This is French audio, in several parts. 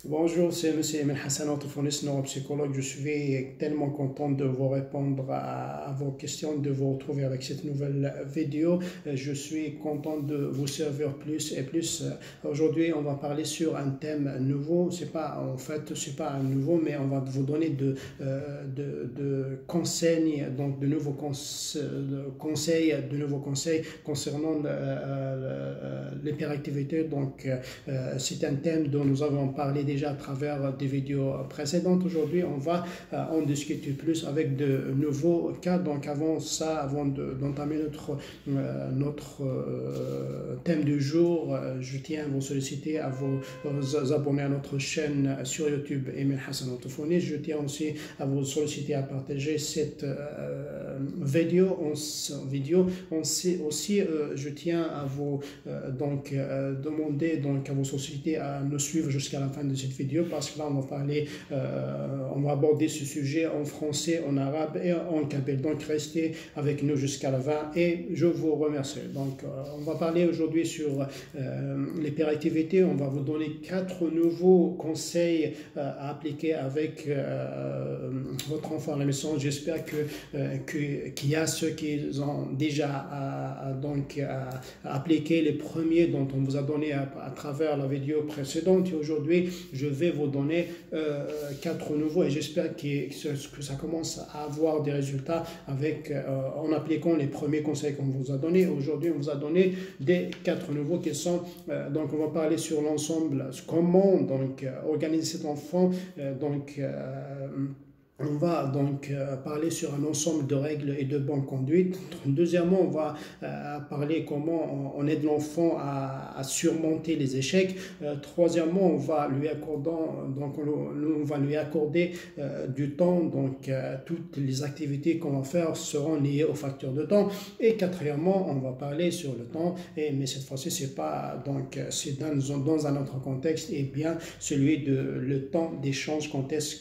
Bonjour, c'est M. Emile Hassan, orthophoniste neuropsychologue. Je suis tellement content de vous répondre à vos questions, de vous retrouver avec cette nouvelle vidéo. Je suis content de vous servir plus et plus. Aujourd'hui, on va parler sur un thème nouveau. C'est pas un nouveau, mais on va vous donner de conseils, donc de nouveaux conseils concernant l'hyperactivité. Donc, c'est un thème dont nous avons parlé déjà à travers des vidéos précédentes. Aujourd'hui, on va en discuter plus avec de nouveaux cas. Donc avant ça, avant d'entamer notre thème du jour, je tiens à vous solliciter à vous abonner à notre chaîne sur YouTube Emile Hassan Orthophoniste. Je tiens aussi à vous solliciter à partager cette vidéo. Je tiens à vous demander à vous solliciter à nous suivre jusqu'à la fin de cette vidéo, parce que là on va aborder ce sujet en français, en arabe et en kabyle. Donc restez avec nous jusqu'à la fin et je vous remercie. Donc on va parler aujourd'hui sur l'hyperactivité. On va vous donner 4 nouveaux conseils à appliquer avec votre enfant à la maison. J'espère qu'il y a ceux qui ont déjà appliqué les premiers dont on vous a donné à travers la vidéo précédente. Et aujourd'hui, je vais vous donner 4 nouveaux et j'espère que ça commence à avoir des résultats en appliquant les premiers conseils qu'on vous a donnés. Aujourd'hui, on vous a donné des 4 nouveaux qui sont, donc on va parler sur l'ensemble, comment organiser cet enfant, on va parler sur un ensemble de règles et de bonne conduite. Deuxièmement, on va parler comment on aide l'enfant à surmonter les échecs. Troisièmement, on va lui accorder du temps. Toutes les activités qu'on va faire seront liées au facteur de temps. Et quatrièmement, on va parler sur le temps. Mais cette fois-ci, c'est dans un autre contexte, et bien celui de le temps d'échange. Quand est-ce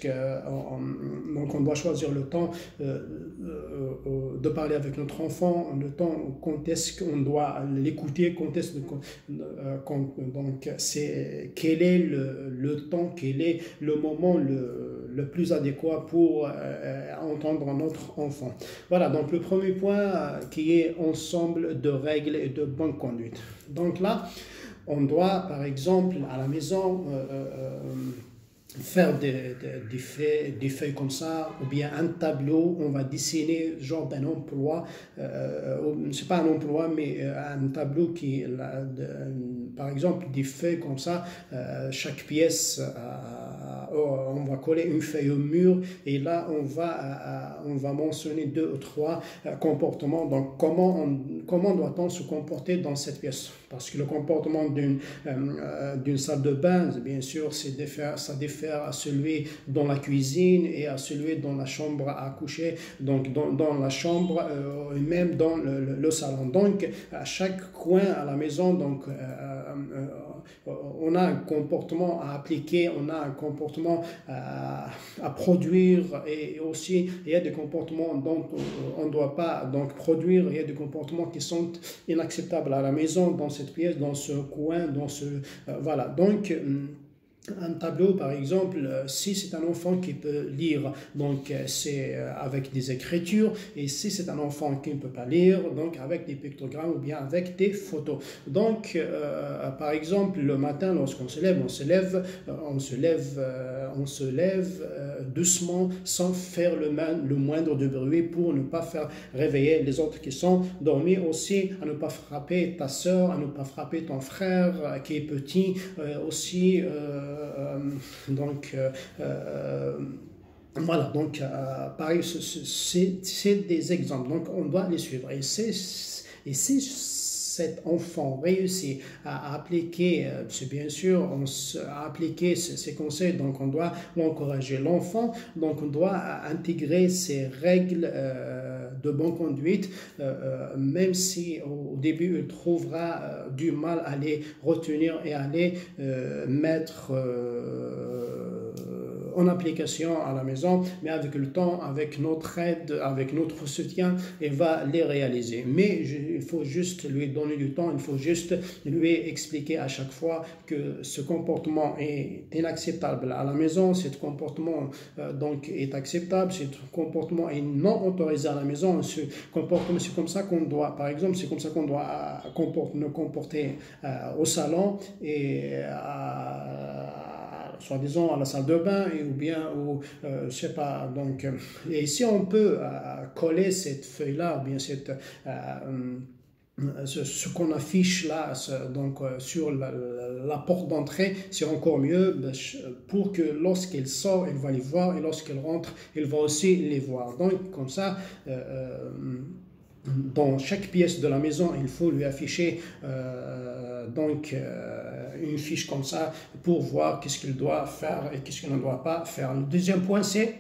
on doit choisir le temps de parler avec notre enfant, le temps, quand est-ce qu'on doit l'écouter, quel est le temps, quel est le moment le plus adéquat pour entendre notre enfant. Voilà, donc le premier point qui est ensemble de règles et de bonne conduite. Donc là, on doit, par exemple, à la maison, faire des feuilles comme ça, ou bien un tableau. On va dessiner genre d'un emploi, c'est pas un emploi, mais un tableau par exemple des feuilles comme ça, chaque pièce, on va coller une feuille au mur, et là on va mentionner 2 ou 3 comportements. Donc comment doit-on se comporter dans cette pièce, parce que le comportement d'une salle de bain, bien sûr, ça diffère à celui dans la cuisine et à celui dans la chambre à coucher, donc dans la chambre et même dans le salon. Donc à chaque coin à la maison, on a un comportement à appliquer, on a un comportement à produire, et aussi il y a des comportements dont on ne doit pas produire. Il y a des comportements qui sont inacceptables à la maison, dans cette pièce, dans ce coin, voilà. Donc un tableau, par exemple, si c'est un enfant qui peut lire, c'est avec des écritures, et si c'est un enfant qui ne peut pas lire, donc avec des pictogrammes ou bien avec des photos. Donc, par exemple, le matin, lorsqu'on se lève, on se lève doucement, sans faire le moindre de bruit, pour ne pas faire réveiller les autres qui sont dormis. Aussi, à ne pas frapper ta soeur, à ne pas frapper ton frère qui est petit, aussi. Voilà, pareil, c'est des exemples, donc on doit les suivre. Et si cet enfant réussit à appliquer, c'est bien sûr, à appliquer ces conseils, donc on doit encourager l'enfant, donc on doit intégrer ces règles de bonne conduite, même si au début il trouvera du mal à les retenir et à les mettre en application à la maison, mais avec le temps, avec notre aide, avec notre soutien, il va les réaliser. Mais il faut juste lui donner du temps, il faut juste lui expliquer à chaque fois que ce comportement est inacceptable à la maison, ce comportement donc est acceptable, ce comportement est non autorisé à la maison, ce comportement, c'est comme ça qu'on doit, par exemple, c'est comme ça qu'on doit nous comporter au salon et soi-disant à la salle de bain ou bien je sais pas, donc et ici on peut coller cette feuille là ou bien cette ce qu'on affiche là donc sur la porte d'entrée, c'est encore mieux pour que lorsqu'il sort, il va les voir et lorsqu'il rentre, il va aussi les voir. Donc comme ça, dans chaque pièce de la maison, il faut lui afficher une fiche comme ça pour voir qu'est-ce qu'il doit faire et qu'est-ce qu'il ne doit pas faire. Le deuxième point, c'est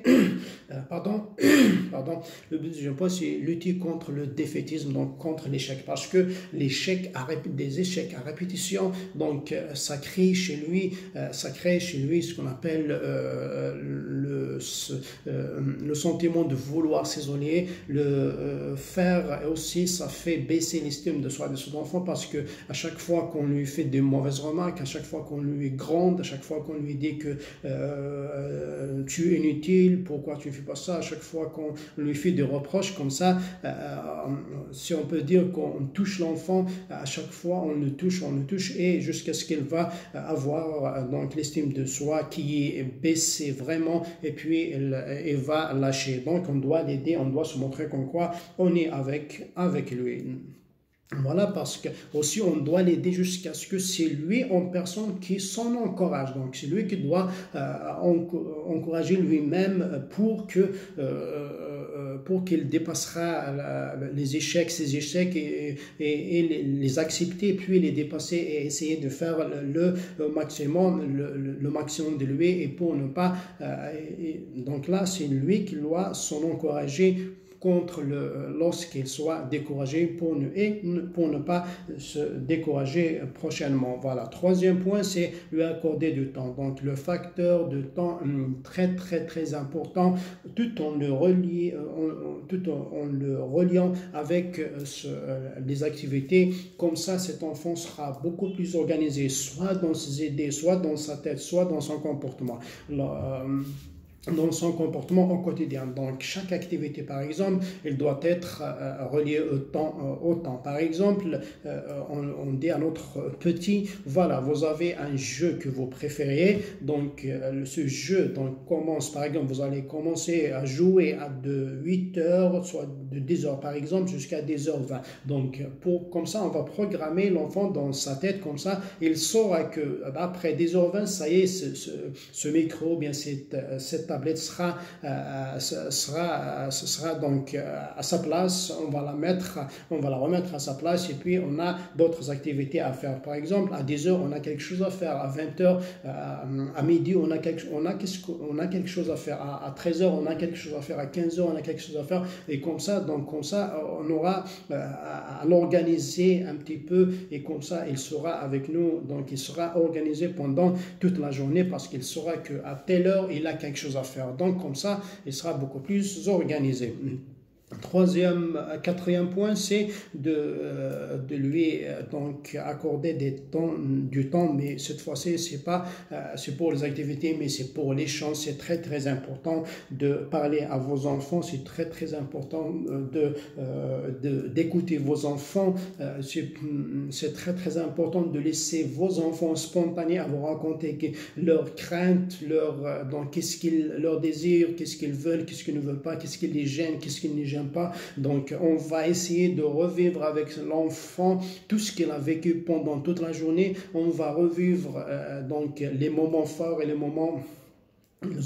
le deuxième point, c'est lutter contre le défaitisme, donc contre l'échec, parce que l'échec, des échecs à répétition, donc ça crée chez lui ce qu'on appelle le sentiment de vouloir s'isoler, le faire aussi, ça fait baisser l'estime de soi de son enfant, parce que à chaque fois qu'on lui fait des mauvaises remarques, à chaque fois qu'on lui gronde, à chaque fois qu'on lui dit que tu es inutile, pourquoi tu ne fais pas ça, à chaque fois qu'on lui fait des reproches comme ça, si on peut dire qu'on touche l'enfant, à chaque fois on le touche, et jusqu'à ce qu'il va avoir donc l'estime de soi qui est baissée vraiment, et puis il va lâcher. Donc on doit l'aider, on doit se montrer comme quoi on est avec lui. Voilà, parce que aussi on doit l'aider jusqu'à ce que c'est lui en personne qui s'en encourage. Donc c'est lui qui doit encourager lui-même pour qu'il dépassera les échecs, ses échecs et les accepter, puis les dépasser et essayer de faire le maximum de lui, et pour ne pas donc là c'est lui qui doit s'en encourager lorsqu'il soit découragé pour ne pas se décourager prochainement. Voilà. Troisième point, c'est lui accorder du temps. Donc le facteur de temps très très très important, tout en le reliant avec les activités. Comme ça, cet enfant sera beaucoup plus organisé, soit dans ses idées, soit dans sa tête, soit dans son comportement. Dans son comportement au quotidien. Donc, chaque activité, par exemple, elle doit être reliée au temps. Par exemple, on dit à notre petit, voilà, vous avez un jeu que vous préfériez, donc ce jeu commence, par exemple, vous allez commencer à jouer de 8h, soit de 10h, par exemple, jusqu'à 10h20. Donc, comme ça, on va programmer l'enfant dans sa tête, comme ça, il saura que après 10h20, ça y est, ce micro, bien cette tablette sera donc à sa place, on va la remettre à sa place, et puis on a d'autres activités à faire. Par exemple, à 10h, on a quelque chose à faire, à 20h, à midi, on a quelque chose à faire, à 13h, on a quelque chose à faire, à 15h, on a quelque chose à faire, et comme ça, on aura à l'organiser un petit peu, et comme ça, il sera avec nous, donc il sera organisé pendant toute la journée, parce qu'il saura qu'à telle heure, il a quelque chose à faire. Donc, comme ça, il sera beaucoup plus organisé. Quatrième point, c'est de lui donc accorder du temps, mais cette fois-ci, c'est pour les activités, mais c'est pour l'échange. C'est très très important de parler à vos enfants, c'est très très important d'écouter vos enfants, c'est très très important de laisser vos enfants spontanés à vous raconter leurs craintes, leurs désirs, qu'est-ce qu'ils veulent, qu'est-ce qu'ils ne veulent pas, qu'est-ce qui les gêne, qu'est-ce qui ne les gêne pas. Donc on va essayer de revivre avec l'enfant tout ce qu'il a vécu pendant toute la journée. On va revivre donc les moments forts et les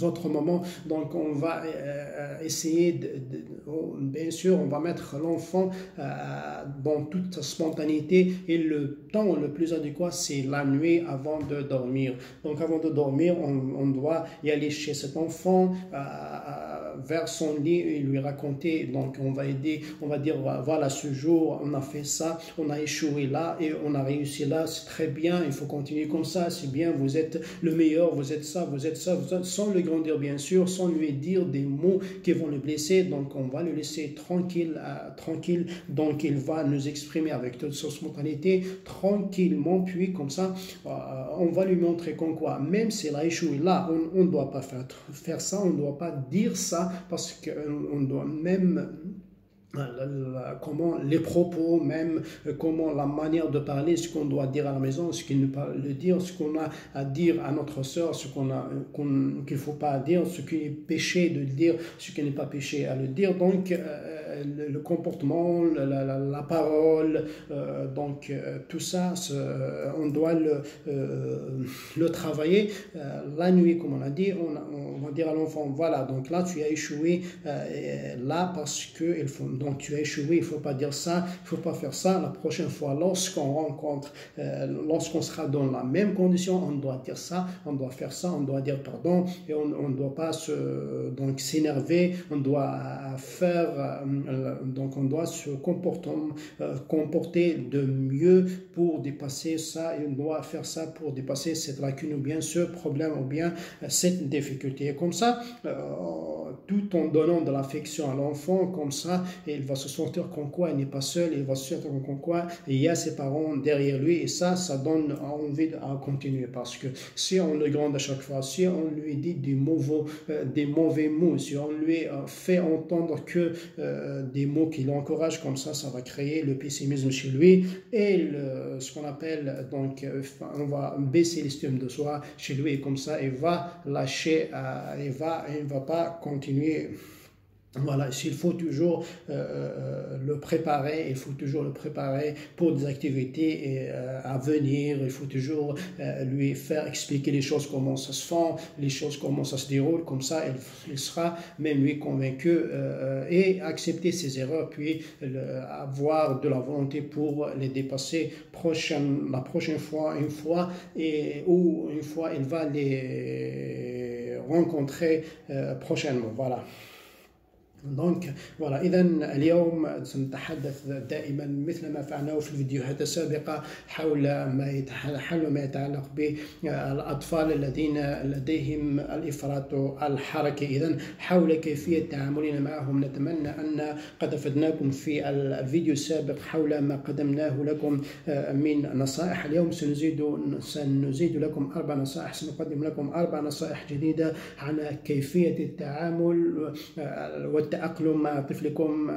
autres moments. Donc on va essayer bien sûr, on va mettre l'enfant dans toute sa spontanéité, et le temps le plus adéquat, c'est la nuit avant de dormir. Donc avant de dormir, on doit y aller chez cet enfant vers son lit et lui raconter. Donc on va dire voilà, ce jour on a fait ça, on a échoué là et on a réussi là, c'est très bien, il faut continuer comme ça, c'est bien, vous êtes le meilleur, vous êtes ça, sans sans le grandir bien sûr, sans lui dire des mots qui vont le blesser. Donc on va le laisser tranquille, donc il va nous exprimer avec toute sa spontanéité, tranquillement, puis comme ça, on va lui montrer qu'en quoi, même s'il a échoué là, on ne doit pas faire ça, on ne doit pas dire ça, parce qu'on doit même comment les propos, même comment la manière de parler, ce qu'on doit dire à la maison, ce qu'il ne peut le dire, ce qu'on a à dire à notre soeur, ce qu'il ne faut pas dire, ce qui est péché de le dire, ce qui n'est pas péché à le dire. Donc le comportement, la parole, donc tout ça, on doit le travailler la nuit, comme on a dit. On va dire à l'enfant, voilà, donc là tu as échoué là parce que donc tu as échoué, il ne faut pas dire ça, il ne faut pas faire ça. La prochaine fois, lorsqu'on sera dans la même condition, on doit dire ça, on doit faire ça, on doit dire pardon, et on ne doit pas s'énerver, on doit donc on doit se comporter de mieux pour dépasser ça, et on doit faire ça pour dépasser cette lacune ou bien ce problème ou bien cette difficulté. Et comme ça, tout en donnant de l'affection à l'enfant, comme ça, il va se sentir comme quoi il n'est pas seul, il va se sentir comme quoi il y a ses parents derrière lui, et ça donne envie à continuer, parce que si on le gronde à chaque fois, si on lui dit des mauvais mots, si on lui fait entendre que des mots qui l'encouragent, comme ça va créer le pessimisme chez lui, et ce qu'on appelle, donc on va baisser l'estime de soi chez lui, et comme ça il va lâcher, il va pas continuer. Voilà, il faut toujours le préparer, pour des activités à venir, il faut toujours lui faire expliquer les choses, comment ça se fait, les choses, comment ça se déroule, comme ça il sera même lui convaincu et accepter ses erreurs, puis avoir de la volonté pour les dépasser la prochaine fois, une fois il va les rencontrer prochainement. Voilà. دونك فوالا، إذا اليوم سنتحدث دائما مثل ما فعلناه في الفيديوهات السابقة حول ما يتعلق بالأطفال الذين لديهم الإفراط الحركي، إذا حول كيفية تعاملنا معهم. نتمنى أن قد أفدناكم في الفيديو السابق حول ما قدمناه لكم من نصائح. اليوم سنزيد لكم 4 نصائح، سنقدم لكم 4 نصائح جديدة عن كيفية التعامل والتأقلم مع طفلكم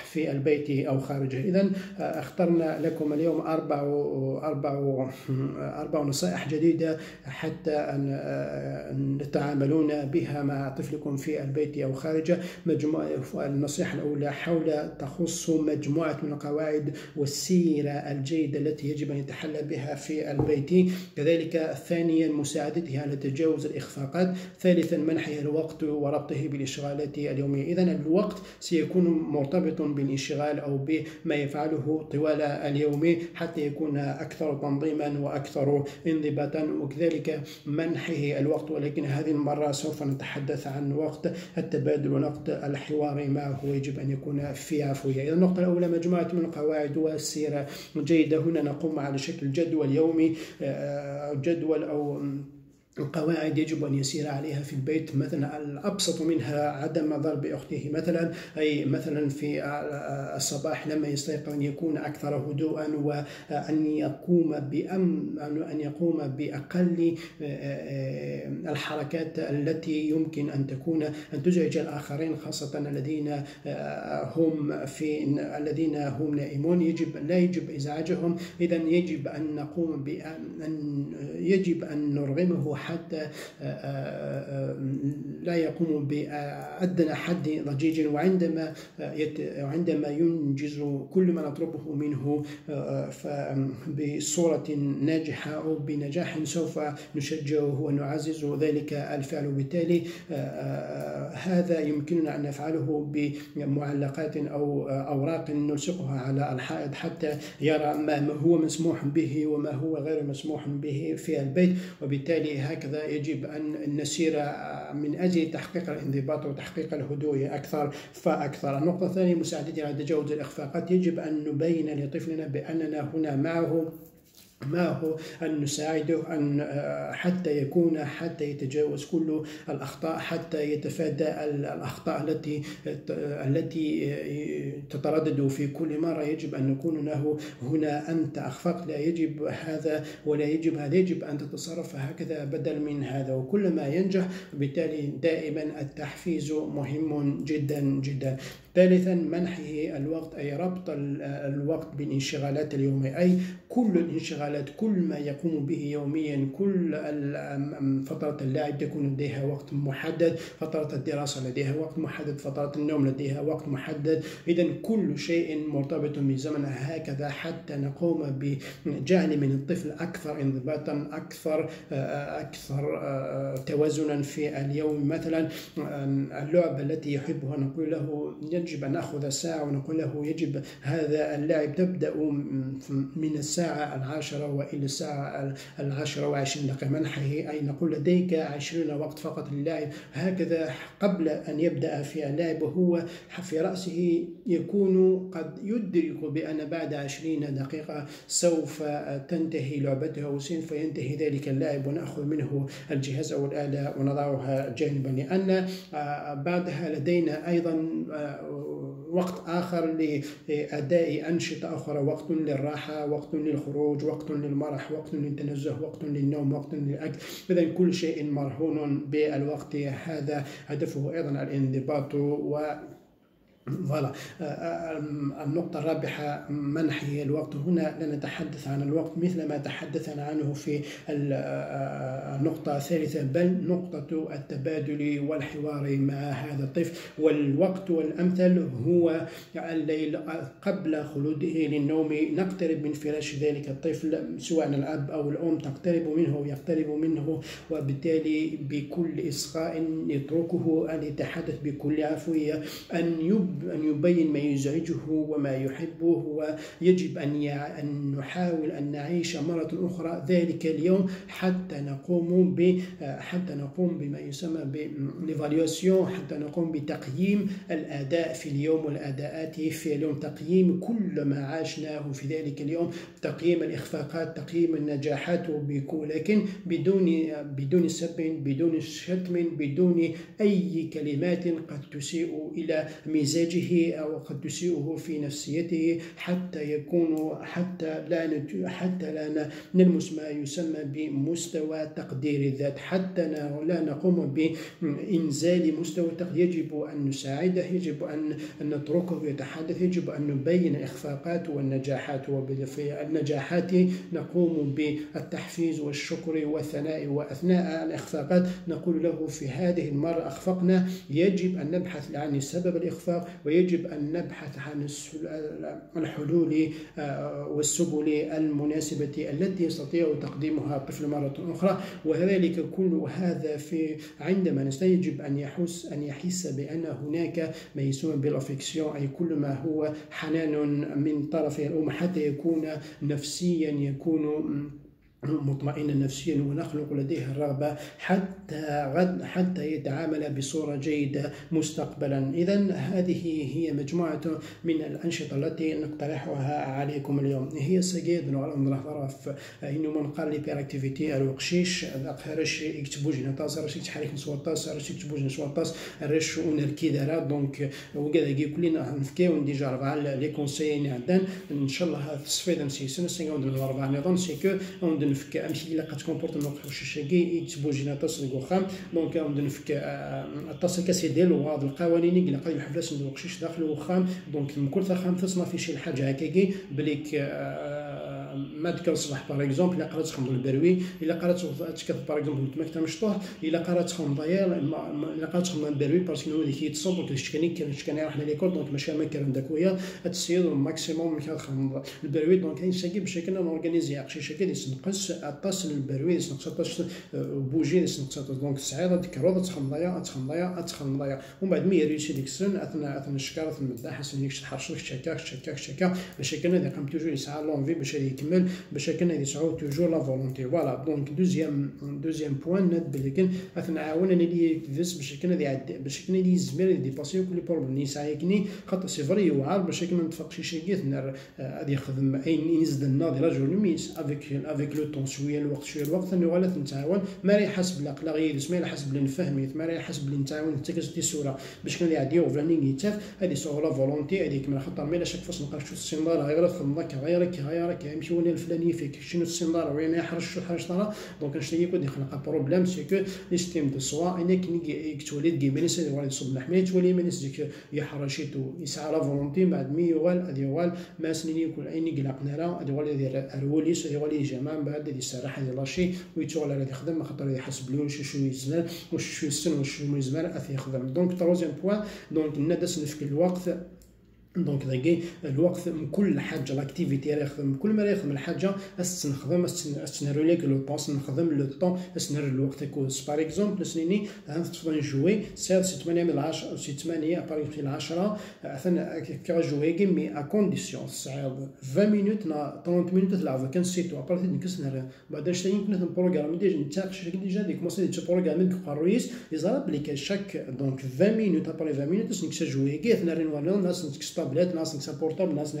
في البيت أو خارجه. إذن اخترنا لكم اليوم 4 نصائح جديدة حتى أن تتعاملون بها مع طفلكم في البيت أو خارجه. النصيحة الأولى تخص مجموعة من القواعد والسيرة الجيدة التي يجب أن يتحلى بها في البيت. كذلك ثانيا مساعدته على تجاوز الإخفاقات. ثالثا منحه الوقت وربطه بالإشغالات اليومية. إذن الوقت سيكون مرتبطا بالانشغال أو بما يفعله طوال اليوم حتى يكون أكثر تنظيما وأكثر انضباطا، وكذلك منحه الوقت، ولكن هذه المرة سوف نتحدث عن وقت التبادل ونقد الحوار معه يجب أن يكون في عفوية. إذن النقطة الأولى مجموعة من القواعد والسيرة جيدة. هنا نقوم على شكل جدول يومي، جدول أو القواعد يجب أن يسير عليها في البيت. مثلا الأبسط منها عدم ضرب أخته مثلا، أي مثلا في الصباح لما يستيقظ أن يكون أكثر هدوءا، وأن يقوم بأقل الحركات التي يمكن أن تزعج الآخرين، خاصة الذين هم نائمون. لا يجب إزعاجهم. إذا يجب أن نرغمه حتى لا يقوم بأدنى حد ضجيج، وعندما ينجز كل ما نطلبه منه بصورة ناجحة أو بنجاح سوف نشجعه ونعزز ذلك الفعل. وبالتالي هذا يمكننا أن نفعله بمعلقات أو أوراق نلصقها على الحائط حتى يرى ما هو مسموح به وما هو غير مسموح به في البيت. وبالتالي هكذا يجب أن نسير من أجل تحقيق الانضباط وتحقيق الهدوء أكثر فأكثر. النقطة الثانية مساعدته على تجاوز الإخفاقات. يجب أن نبين لطفلنا بأننا هنا معه معه أن نساعده أن حتى يتجاوز كل الأخطاء، حتى يتفادى الأخطاء التي تتردد في كل مرة. يجب أن نكون له هنا أنت أخفقت، لا يجب هذا ولا يجب هذا، يجب أن تتصرف هكذا بدل من هذا. وكلما ينجح بالتالي دائما التحفيز مهم جدا جدا. ثالثا منحه الوقت، أي ربط الوقت بالانشغالات اليومية، أي كل الانشغالات، كل ما يقوم به يوميا، كل فترة اللعب تكون لديها وقت محدد، فترة الدراسة لديها وقت محدد، فترة النوم لديها وقت محدد. إذا كل شيء مرتبط بزمن، هكذا حتى نقوم بجعل من الطفل أكثر انضباطا، أكثر توازنا في اليوم. مثلا اللعبة التي يحبها نقول له يجب أن نأخذ ساعة، ونقول له يجب هذا اللعب تبدأ من الساعة 10 وإلى الساعة 10:20 منحه، أي نقول لديك 20 وقت فقط للعب. هكذا قبل أن يبدأ في اللعب وهو في رأسه يكون قد يدرك بأن بعد 20 دقيقة سوف تنتهي لعبته وسوف ينتهي ذلك اللعب، ونأخذ منه الجهاز أو الآلة ونضعها جانبا، لأن بعدها لدينا أيضا وقت آخر لأداء أنشطة أخرى، وقت للراحة، وقت للخروج، وقت للمرح، وقت للتنزه، وقت للنوم، وقت للأكل. إذا كل شيء مرهون بالوقت، هذا هدفه أيضا الانضباط. فوالا. النقطة الرابحة منحه الوقت. هنا لا نتحدث عن الوقت مثل ما تحدثنا عنه في النقطة الثالثة، بل نقطة التبادل والحوار مع هذا الطفل. والوقت والأمثل هو الليل قبل خلوده للنوم، نقترب من فراش ذلك الطفل، سواء الأب أو الأم تقترب منه ويقترب منه، وبالتالي بكل إصغاء يتركه أن يتحدث بكل عفوية، أن يبين ما يزعجه وما يحبه، ويجب أن نحاول أن نعيش مرة أخرى ذلك اليوم حتى نقوم بما يسمى بالإيفاليواسيون، حتى نقوم بتقييم الأداء في اليوم والأداءات في اليوم، تقييم كل ما عاشناه في ذلك اليوم، تقييم الإخفاقات، تقييم النجاحات، لكن بدون سب، بدون شتم، بدون أي كلمات قد تسيء إلى مزاجه أو قد تسيئه في نفسيته، حتى لا نلمس ما يسمى بمستوى تقدير الذات، حتى لا نقوم بإنزال مستوى التقدير. يجب أن نساعده، يجب أن نتركه يتحدث، يجب أن نبين الإخفاقات والنجاحات، وفي النجاحات نقوم بالتحفيز والشكر والثناء، وأثناء الإخفاقات نقول له في هذه المرة أخفقنا، يجب أن نبحث عن سبب الإخفاق، ويجب أن نبحث عن الحلول والسبل المناسبة التي يستطيع تقديمها الطفل مرة أخرى. وذلك كل هذا عندما يجب أن يحس بأن هناك ما يسمى بالأفكسيون، أي كل ما هو حنان من طرف الأم، حتى يكون نفسيا، يكون مطمئنا نفسيا، ونخلق لديه الرغبة حتى يتعامل بصورة جيدة مستقبلا. إذن هذه هي مجموعة من الأنشطة التي نقترحها عليكم اليوم. هي سجيد على نظرف إنه من قال لي بيراكتيفيتي الوقشيش الأقهرش يكتبوا جنا تاس رش يتحرك نسوى تاس رش يكتبوا جنا نسوى تاس الرش ونركيدارات. دونك وكذا جي كلنا نفكيو نديجا ربع لي كونسيين عندنا إن شاء الله هتصفيد نسيسنا سنجون من الأربعة نظام سيكو نفك أمشي إلا قد كومبورتمون خششاكي يكتبوا جينا تصل وخام. دونك نفك التصل كاسي ديالو هاد القوانين اللي قد الحفلات ندوق شيش داخل وخام. دونك من كل خام تصنع شي الحاجة هكاكي بليك ما تكون صباح باغ اكزومبل. الا قرات تخدم البروي، الا قرات تكتب باغ اكزومبل تماك مشطوح، الا قرات تخدم ضيال، الا قرات تخدم البروي باسكو هو اللي كيتصوب. دونك كان واحد ليكول، دونك ماشي ما كان داك ويا التسيير الماكسيموم من كتخدم البروي. دونك كاين شي بشكل نورغانيزي شي شكل ينقص الطاس البروي، ينقص الطاس بوجي، ينقص. دونك السعيده ديك الروضه تخدم ضيا ومن بعد ما يريشي ديك السن اثناء الشكاره المداح حسن ديك تحرشك شكاك باش كان هذا قام توجور يسعى لونفي باش يكمل باش هكا يسعوا توجور لا فولونتي. فوالا دونك دوزيام بوان ناد بلي نعاون انا اللي يدرس باش هكا يعدي باش هكا اللي يزمر يديباسيو كل بروبليم يسعى كني خاطر سي فري يوعر باش هكا ما نتفقش شي كيت غادي يخدم اين يزد الناضي رجل ميس افيك لو طون شويه الوقت انه غالا نتعاون ما راه حسب الاخلاق يدس ما حسب اللي نفهميت ما راه حسب اللي نتعاون حتى كتدي الصوره باش كان يعديو فلاني يتاف هذه صوره لا فولونتي هذيك من خاطر ما شاك فاش نلقى شو السندار غير خدمك غيرك يمشي وين الفلاني فيك شنو السندار وين يحرش طرا دونك شنو هي كودي خلق بروبليم سي كو ليستيم دو سوا انا كي يكتولي كي بينس ولا يصب لحميه تولي مانيس ديك يحرشيتو يسعى لا فولونتي بعد مي يوال هذه يوال ما سنيني يكون عيني قلقنا راه هذه ولا يدير روليس هذه ولا يجمع من بعد يدير الصراحه ديال لاشي ويتشغل على يخدم خاطر يحسب له شو يزمر واش شو السن واش شو يزمر يخدم. دونك تروزيام بوان دونك الندس نفك الوقت دونك داكي الوقت من كل حاجه لاكتيفيتي راه يخدم كل ما يخدم الحاجه نخدم نروليك لو طون نخدم لو طون نر الوقت كوس باغ اكزومبل سنيني تفضل نجوي سير 8 من 10 8 باغ 10 مثلا كنجوي كيمي ا كونديسيون ساعه 20 مينوت نا 30 مينوت تلعب كان سيتو ابارتي نكسر بعد شتا يمكن نبروغرامي ديجا نتاقش ديجا ديك موسي تبروغرامي كرويس يزرا بلي كان شاك دونك 20 مينوت اباري 20 مينوت نكسر جوي كي نارين ولا ناس بلاد ناس نكسا بورطابل ناس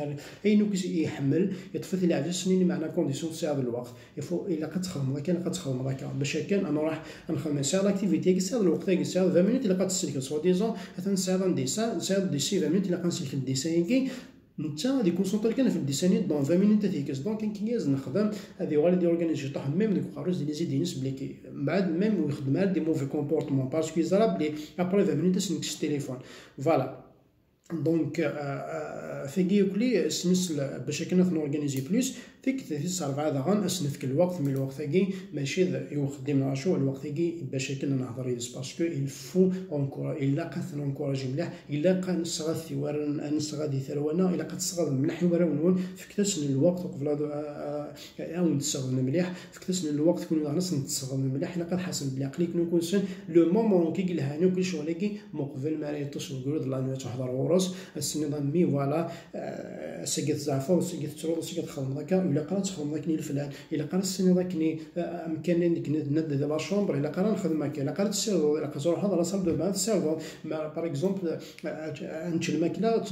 اي يحمل يطفي لي عجز سنين معنا كونديسيون ساعه الوقت يفو الا كتخدم كان كتخدم هكا باش كان انا راح نخدم ساعه لاكتيفيتي ساعه الوقت ساعه 20 مينوت الا كتسلك سوا ديزون مثلا ساعه ديسان ساعه ديسي 20 مينوت الا كنسلك الديسان كي انت غادي كونسونطري كان في الديسانيت دون 20 مينوت تيكس دونك كنكياز نخدم هذه هو اللي اورغانيزي طاح ميم ديك خروج ديال زيدينس بلي كي بعد ميم ويخدم دي موفي كومبورتمون باسكو يزرا بلي ابري 20 مينوت سنكس التليفون فوالا. دونك فيكي يقولي سمسل باش كنا نورغانيزي بلوس فيك تصرف هذا غن اسنفك الوقت من الوقت كي ماشي يخدم راسو الوقت كي باش كنا نهضر يدس باسكو الفو اونكور الا قد نونكوراجي مليح الا قد نصغى ثوار نصغى دي ثرونا الا قد تصغى مليح ونون فيك تسن الوقت قبل او نتصغى مليح فيك تسن الوقت كون ناقص نتصغى مليح الا قد حاسب بلي عقليك نكون سن لو مومون كي قلها كل شغل كي مقبل ما يتصل يقول لا تحضر ورس السنظام مي فوالا سقيت زعفه وسقيت ترول وسقيت خدم هكا الا قرا تخدم هكني الفلان الا قرا السنظام كني امكاني ديك ند ديال لا شومبر الا قرا نخدم هكا الا قرا السيرفو الا قرا تروح هذا لا صال دو بان السيرفو باغ اكزومبل نمشي الماكله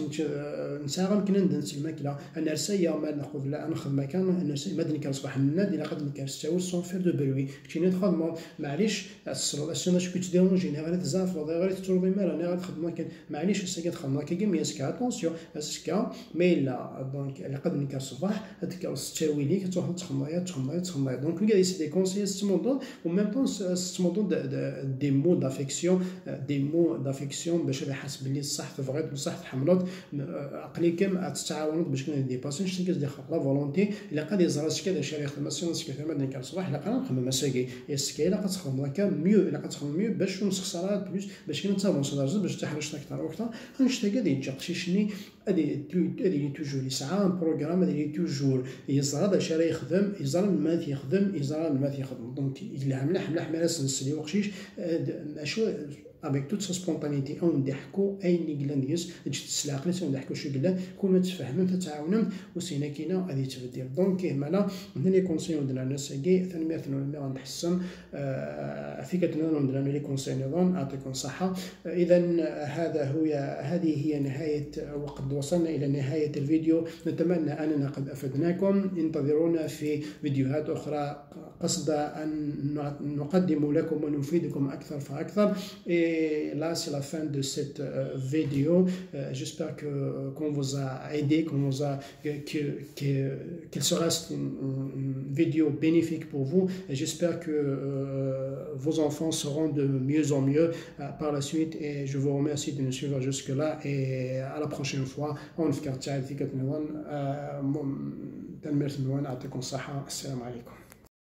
نساغ يمكن ندنس الماكله انا رسايه ما ناخذ لا نخدم هكا انا مادني كنصبح الناد الا قد كنستاوي سون فير دو بروي كنتي نخدم معليش السنه شكون تديرونجيني غير تزاف غير تطلبي مال انا غير تخدم هكا معليش ساكت خدم هكا مي اسكا اتونسيون اسكا مي لا دونك الا قد نكا الصباح هذيك تشاوي ليك تروح تخمم دونك كاع سي دي كونسيي ستموندون و ميم طون ستموندون دي مو دافيكسيون باش يحس بلي الصح تبغيت بصح تحملط عقليكم تتعاونوا باش كنا دي باسين شتي كدير لا فولونتي الا قد يزرا كذا شي خدمه سينس كثر من كان الصباح الا قد نخدم مساكي اسكا الا قد تخدم هكا ميو الا قد تخدم ميو باش نسخسرات بلوس باش كنا نتابعوا باش تحرجت اكثر وقتها نشتا كاع يتجا شيشني هذه توجور يسعى بروغرام هذه توجور يزرا باش راه يخدم يزرا ما يخدم دونك يلعب مليح ما نسلي وقتيش ماشي افيك توت سبونطانيتي او نضحكوا اي نقلا نديس تجي تسلاق لي نضحكوا شي قلا كون ما تفهموا تتعاونوا وسينا كاينه غادي تبدل دونك هنا لي كونسيي ندير الناس كي ثاني ما غنحسن في كتنون ندير لي كونسيي نظام يعطيكم الصحه. اذا هذه هي نهايه وقد وصلنا الى نهايه الفيديو. نتمنى اننا قد افدناكم. انتظرونا في فيديوهات اخرى قصد ان نقدم لكم ونفيدكم اكثر فاكثر. Et là, c'est la fin de cette vidéo. J'espère qu'on vous a aidé, qu'elle sera une vidéo bénéfique pour vous. J'espère que vos enfants seront de mieux en mieux par la suite. Et je vous remercie de nous suivre jusque-là. Et à la prochaine fois. On se retrouve.